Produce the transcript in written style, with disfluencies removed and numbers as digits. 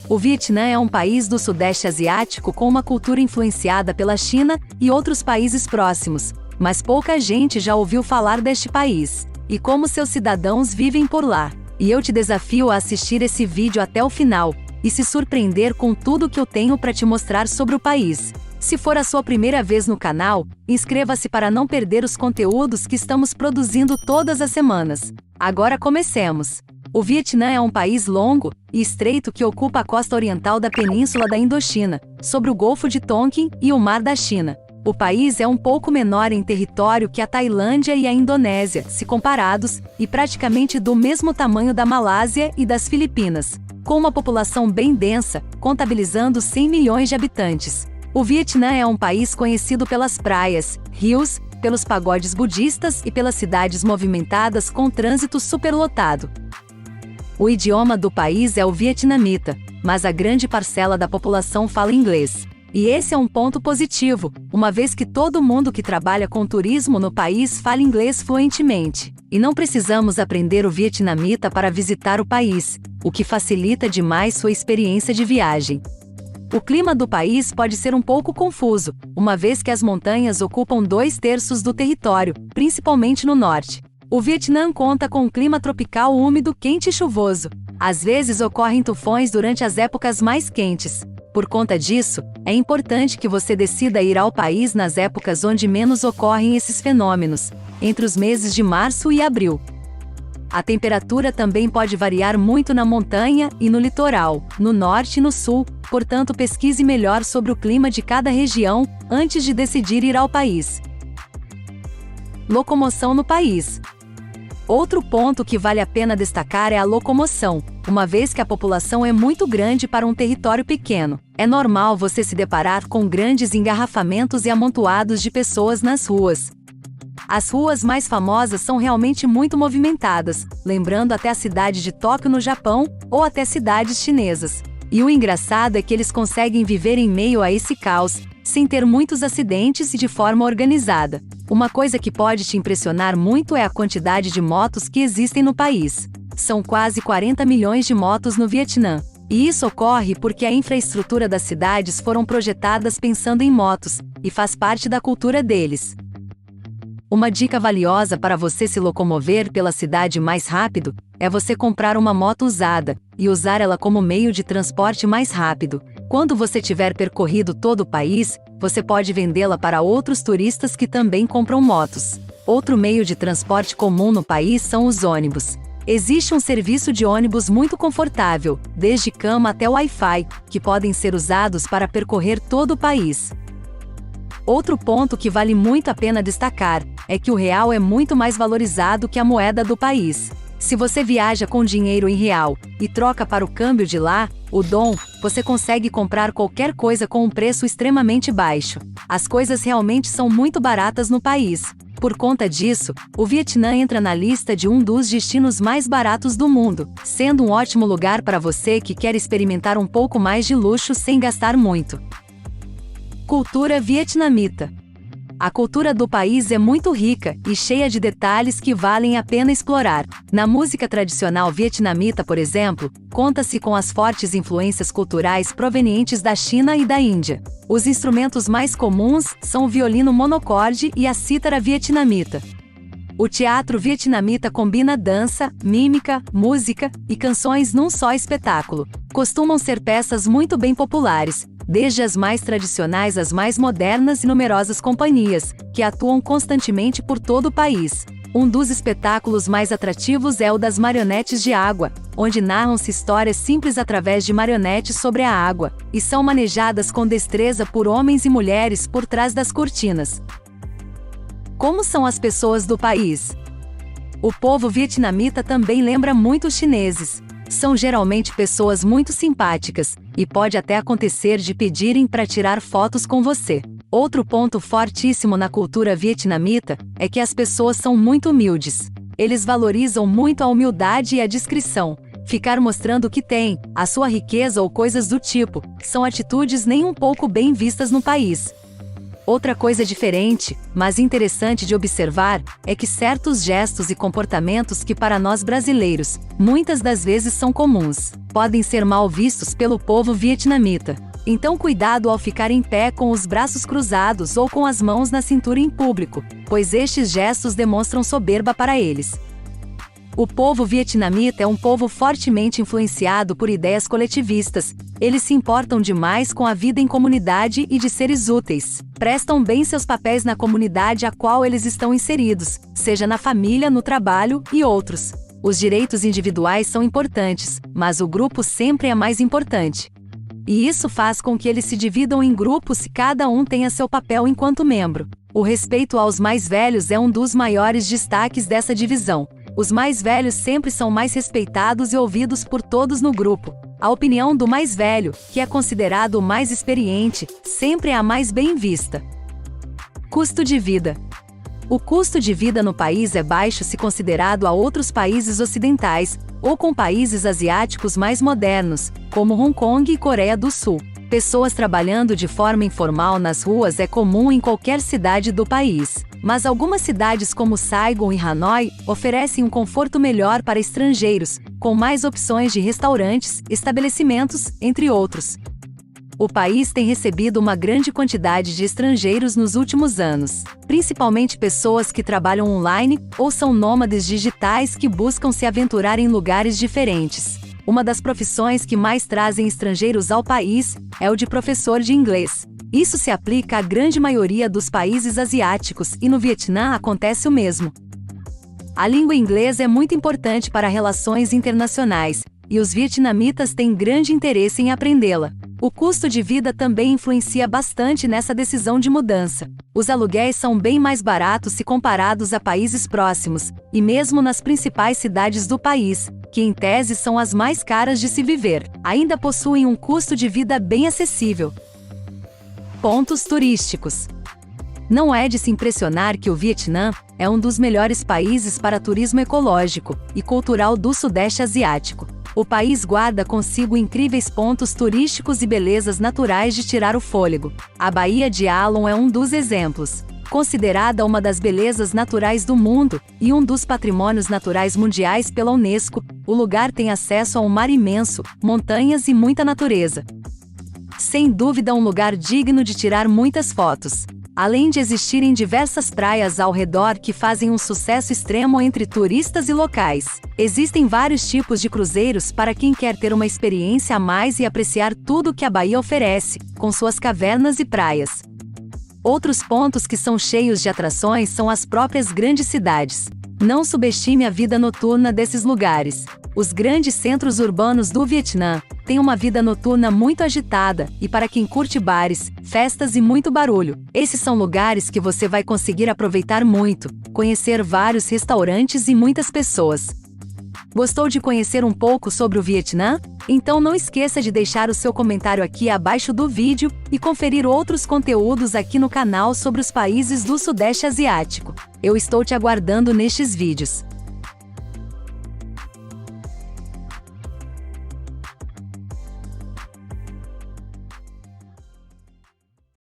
O Vietnã é um país do Sudeste Asiático com uma cultura influenciada pela China e outros países próximos, mas pouca gente já ouviu falar deste país, e como seus cidadãos vivem por lá. E eu te desafio a assistir esse vídeo até o final, e se surpreender com tudo que eu tenho para te mostrar sobre o país. Se for a sua primeira vez no canal, inscreva-se para não perder os conteúdos que estamos produzindo todas as semanas. Agora comecemos! O Vietnã é um país longo e estreito que ocupa a costa oriental da Península da Indochina, sobre o Golfo de Tonkin e o Mar da China. O país é um pouco menor em território que a Tailândia e a Indonésia, se comparados, e praticamente do mesmo tamanho da Malásia e das Filipinas, com uma população bem densa, contabilizando 100 milhões de habitantes. O Vietnã é um país conhecido pelas praias, rios, pelos pagodes budistas e pelas cidades movimentadas com trânsito superlotado. O idioma do país é o vietnamita, mas a grande parcela da população fala inglês. E esse é um ponto positivo, uma vez que todo mundo que trabalha com turismo no país fala inglês fluentemente. E não precisamos aprender o vietnamita para visitar o país, o que facilita demais sua experiência de viagem. O clima do país pode ser um pouco confuso, uma vez que as montanhas ocupam 2/3 do território, principalmente no norte. O Vietnã conta com um clima tropical úmido, quente e chuvoso. Às vezes ocorrem tufões durante as épocas mais quentes. Por conta disso, é importante que você decida ir ao país nas épocas onde menos ocorrem esses fenômenos, entre os meses de março e abril. A temperatura também pode variar muito na montanha e no litoral, no norte e no sul, portanto pesquise melhor sobre o clima de cada região antes de decidir ir ao país. Locomoção no país. Outro ponto que vale a pena destacar é a locomoção, uma vez que a população é muito grande para um território pequeno. É normal você se deparar com grandes engarrafamentos e amontoados de pessoas nas ruas. As ruas mais famosas são realmente muito movimentadas, lembrando até a cidade de Tóquio no Japão, ou até cidades chinesas. E o engraçado é que eles conseguem viver em meio a esse caos, sem ter muitos acidentes e de forma organizada. Uma coisa que pode te impressionar muito é a quantidade de motos que existem no país. São quase 40 milhões de motos no Vietnã. E isso ocorre porque a infraestrutura das cidades foram projetadas pensando em motos, e faz parte da cultura deles. Uma dica valiosa para você se locomover pela cidade mais rápido é você comprar uma moto usada e usar ela como meio de transporte mais rápido. Quando você tiver percorrido todo o país, você pode vendê-la para outros turistas que também compram motos. Outro meio de transporte comum no país são os ônibus. Existe um serviço de ônibus muito confortável, desde cama até Wi-Fi, que podem ser usados para percorrer todo o país. Outro ponto que vale muito a pena destacar é que o real é muito mais valorizado que a moeda do país. Se você viaja com dinheiro em real e troca para o câmbio de lá, o dong, você consegue comprar qualquer coisa com um preço extremamente baixo. As coisas realmente são muito baratas no país. Por conta disso, o Vietnã entra na lista de um dos destinos mais baratos do mundo, sendo um ótimo lugar para você que quer experimentar um pouco mais de luxo sem gastar muito. Cultura vietnamita. A cultura do país é muito rica e cheia de detalhes que valem a pena explorar. Na música tradicional vietnamita, por exemplo, conta-se com as fortes influências culturais provenientes da China e da Índia. Os instrumentos mais comuns são o violino monocorde e a cítara vietnamita. O teatro vietnamita combina dança, mímica, música e canções num só espetáculo. Costumam ser peças muito bem populares, desde as mais tradicionais às mais modernas e numerosas companhias, que atuam constantemente por todo o país. Um dos espetáculos mais atrativos é o das marionetes de água, onde narram-se histórias simples através de marionetes sobre a água, e são manejadas com destreza por homens e mulheres por trás das cortinas. Como são as pessoas do país? O povo vietnamita também lembra muito os chineses. São geralmente pessoas muito simpáticas, e pode até acontecer de pedirem para tirar fotos com você. Outro ponto fortíssimo na cultura vietnamita é que as pessoas são muito humildes. Eles valorizam muito a humildade e a discrição. Ficar mostrando o que tem, a sua riqueza ou coisas do tipo, são atitudes nem um pouco bem vistas no país. Outra coisa diferente, mas interessante de observar, é que certos gestos e comportamentos que para nós brasileiros, muitas das vezes são comuns, podem ser mal vistos pelo povo vietnamita. Então cuidado ao ficar em pé com os braços cruzados ou com as mãos na cintura em público, pois estes gestos demonstram soberba para eles. O povo vietnamita é um povo fortemente influenciado por ideias coletivistas. Eles se importam demais com a vida em comunidade e de seres úteis. Prestam bem seus papéis na comunidade a qual eles estão inseridos, seja na família, no trabalho e outros. Os direitos individuais são importantes, mas o grupo sempre é mais importante. E isso faz com que eles se dividam em grupos e cada um tenha seu papel enquanto membro. O respeito aos mais velhos é um dos maiores destaques dessa divisão. Os mais velhos sempre são mais respeitados e ouvidos por todos no grupo. A opinião do mais velho, que é considerado o mais experiente, sempre é a mais bem vista. Custo de vida. O custo de vida no país é baixo se considerado a outros países ocidentais, ou com países asiáticos mais modernos, como Hong Kong e Coreia do Sul. Pessoas trabalhando de forma informal nas ruas é comum em qualquer cidade do país. Mas algumas cidades como Saigon e Hanoi oferecem um conforto melhor para estrangeiros, com mais opções de restaurantes, estabelecimentos, entre outros. O país tem recebido uma grande quantidade de estrangeiros nos últimos anos, principalmente pessoas que trabalham online ou são nômades digitais que buscam se aventurar em lugares diferentes. Uma das profissões que mais trazem estrangeiros ao país é o de professor de inglês. Isso se aplica à grande maioria dos países asiáticos e no Vietnã acontece o mesmo. A língua inglesa é muito importante para relações internacionais, e os vietnamitas têm grande interesse em aprendê-la. O custo de vida também influencia bastante nessa decisão de mudança. Os aluguéis são bem mais baratos se comparados a países próximos, e mesmo nas principais cidades do país, que em tese são as mais caras de se viver, ainda possuem um custo de vida bem acessível. Pontos turísticos. Não é de se impressionar que o Vietnã é um dos melhores países para turismo ecológico e cultural do Sudeste Asiático. O país guarda consigo incríveis pontos turísticos e belezas naturais de tirar o fôlego. A Baía de Alon é um dos exemplos. Considerada uma das belezas naturais do mundo e um dos patrimônios naturais mundiais pela Unesco, o lugar tem acesso a um mar imenso, montanhas e muita natureza. Sem dúvida um lugar digno de tirar muitas fotos. Além de existirem diversas praias ao redor que fazem um sucesso extremo entre turistas e locais, existem vários tipos de cruzeiros para quem quer ter uma experiência a mais e apreciar tudo que a Bahia oferece, com suas cavernas e praias. Outros pontos que são cheios de atrações são as próprias grandes cidades. Não subestime a vida noturna desses lugares. Os grandes centros urbanos do Vietnã têm uma vida noturna muito agitada e para quem curte bares, festas e muito barulho, esses são lugares que você vai conseguir aproveitar muito, conhecer vários restaurantes e muitas pessoas. Gostou de conhecer um pouco sobre o Vietnã? Então não esqueça de deixar o seu comentário aqui abaixo do vídeo e conferir outros conteúdos aqui no canal sobre os países do Sudeste Asiático. Eu estou te aguardando nestes vídeos.